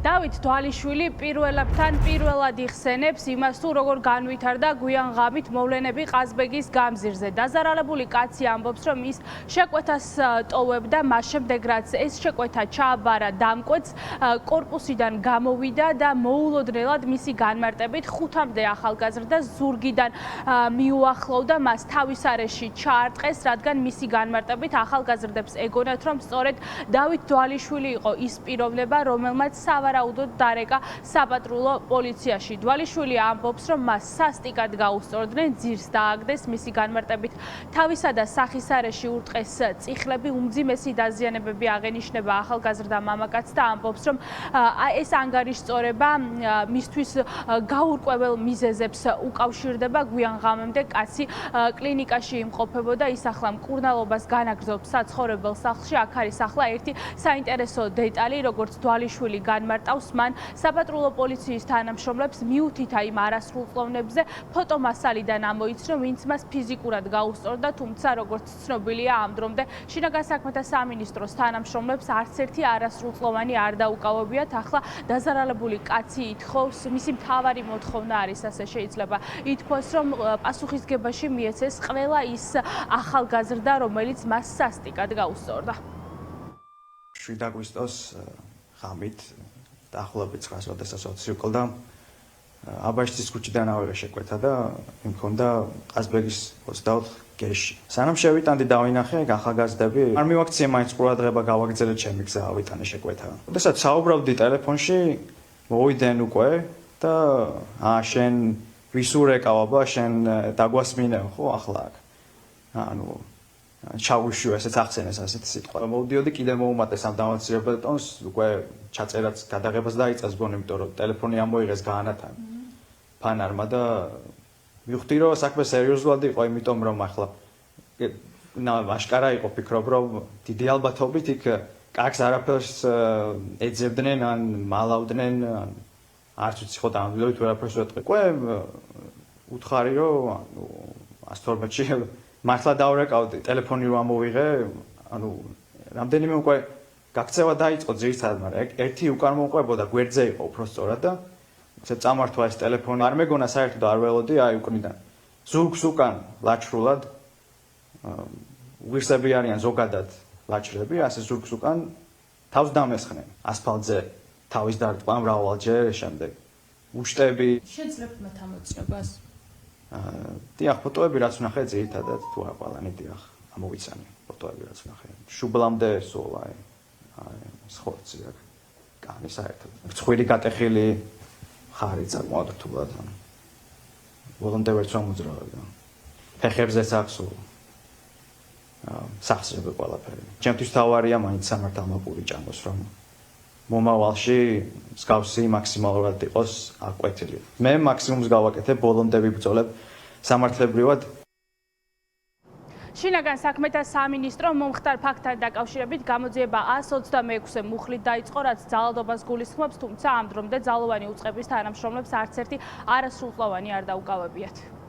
დავით დვალიშვილი პირველად იხსენებს იმას, თუ როგორ განვითარდა გვიან ღამით მოვლენები ყაზბეგის გამზირზე. დაზარალებული კაცი ამბობს, რომ ის შეკვეთას ტოვებდა, მას შემდეგ რაც ეს შეკვეთა ჩააბარა დამკვეთს, კორპუსიდან გამოვიდა და მოულოდნელად მისი განმარტებით 5-მდე ახალგაზრდა ზურგიდან მიუახლოვდა, მას თავის არეში ჩაარტყეს, რადგან მისი განმარტებით ახალგაზრდებს ეგონათ, რომ სწორედ დავით დვალიშვილი იყო ის პიროვნება, რომელმაც სავარაუდოდ დარეკა საპატრულო პოლიციაში. დვალიშვილი ამბობს, რომ მას სასტიკად გაუსწორდნენ, ძირს დააგდეს, მისი განმარტებით თავისა და სახის არეში ურტყეს წიხლები, უმძიმესი დაზიანებები აღენიშნება ახალგაზრდა მამაკაცს და ამბობს, რომ ეს ანგარიშწორება მისთვის გაურკვეველ მიზეზებს უკავშირდება. გვიან ღამემდე კაცი კლინიკაში იმყოფებოდა, ის ახლა მკურნალობას განაგრძობს საცხოვრებელ სახლში. აქ არის ახლა ერთი საინტერესო დეტალი, როგორც დვალიშვილი განმარტავს, მან საპატრულო პოლიციის თანამშრომლებს მიუთითა იმ არასრულწლოვნებზე ფოტომასალიდან ამოიცნო, ვინც მას ფიზიკურად გაუსწორდა, თუმცა როგორც ცნობილია, ამ დრომდე შინაგან საქმეთა სამინისტროს თანამშრომლებს არც ერთი არასრულწლოვანი არ დაუკავებიათ. ახლა დაზარალებული კაცი ითხოვს, მისი მთავარი მოთხოვნა არის, ასე შეიძლება ითქვას, რომ პასუხისგებაში მიეცეს ყველა ის ახალგაზრდა, რომელიც მას სასტიკად გაუსწორდა. 7 აგვისტოს ღამით დაახლოებით 9-ს, როდესაც 20 უკლდა, აბაშძის ქუჩიდან ავიღე შეკვეთა და მქონდა ყაზბეგის 24 გეში. სანამ შევიტანდი დავინახე ახალგაზრდები, არ მივაქციე მაინც ყურადღება გავაგრძელე ჩემი გზა, ავიტანე შეკვეთა. როდესაც საუბრობდი ტელეფონში, მოვიდნენ უკვე და შენ ვის ურეკავ, შენ დაგვასმინე ხო ახლა აქ. ანუ ჩაუშვი ესეც ახსენეს ასეთი სიტყვა. მოვდიოდი კიდე მოუმატეს ამ დამაცირებელ ტონს, უკვე ჩაწერაც გადაღებას დაიწყეს გონი, იმიტომ რომ ტელეფონი ამოიღეს გაანათან ფანარმა და მივხვდი რომ საქმე სერიოზულად იყო, იმიტომ რომ ახლა აშკარა იყო, ფიქრობ რომ დიდი ალბათობით იქ კაცს არაფერს ეძებდნენ ან მალავდნენ, ან არც ვიცი ხო დამდილებით ვერაფერს ვეტყვი. უკვე უთხარი რომ 112-ში მართლა დავრეკავდი, ტელეფონი რომ ამოვიღე, ანუ რამდენიმე უკვე გაქცევა დაიწყო ძირითადად, მაგრამ ერთი უკან მომყვებოდა, გვერდზე იყო უფრო სწორად და ისე წამართვა ეს ტელეფონი. არ მეგონა საერთოდ არ ველოდი, აი უკნიდან. ზურგს უკან ლაჩრულად, უღირსები არიან ზოგადად ლაჩრები, ასე ზურგს უკან თავს დამესხნენ. ასფალტზე თავის დარტყმა მრავალჯერ, შემდეგ უშტები. შეძლებთ მათ ამოცნობას? დიახ, ფოტოები რაც ვნახე ძირითადად, თუ არა ყველანი, დიახ, ამოვიცანი ფოტოები რაც ვნახე. შუბლამდე სულ აი სხორცი აქ. კანი საერთოდ. ცხვირი გატეხილი ხარი საკმაოდ რთულად. ბოლომდე ვერც მომძრავებდა. ფეხებზეც აქვს სულ სახსრები ყველაფერი. ჩემთვის თავარია მაინც სამართალმა პური ჭამოს, რომ მომავალში მსგავსი მაქსიმალურად იყოს აკვეთილი. მე მაქსიმუმს გავაკეთებ, ბოლომდე ვიბრძოლებ სამართლებრივად. შინაგან საქმეთა სამინისტრო მომხდარ ფაქტთან დაკავშირებით გამოძიება 126-ე მუხლით დაიწყო, რაც ძალადობას გულისხმობს, თუმცა ამ დრომდე ძალოვანი უწყების თანამშრომლებს არც ერთი არასრულწლოვანი არ დაუკავებიათ.